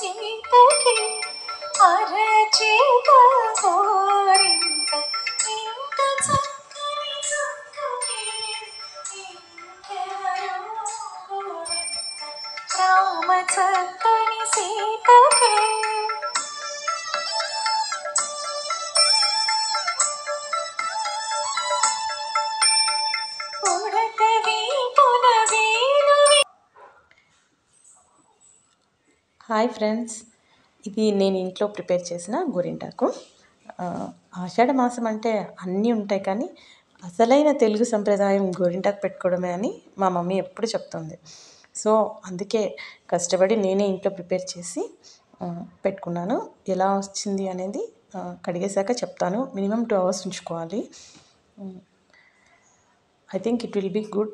సీతకి అరచేత గోరింక ఇంత చక్కని చుక్కకి ఇంకెవరో గోరింక రామ చక్కని సీతకి హాయ్ ఫ్రెండ్స్, ఇది నేను ఇంట్లో ప్రిపేర్ చేసిన గోరింటాకు. ఆషాఢ మాసం అంటే అన్నీ ఉంటాయి, కానీ అసలైన తెలుగు సంప్రదాయం గోరింటాకు పెట్టుకోవడమే అని మా మమ్మీ ఎప్పుడు చెప్తుంది. సో అందుకే కష్టపడి నేనే ఇంట్లో ప్రిపేర్ చేసి పెట్టుకున్నాను. ఎలా వచ్చింది అనేది కడిగేశాక చెప్తాను. మినిమం 2 hours ఉంచుకోవాలి. I think it will be good.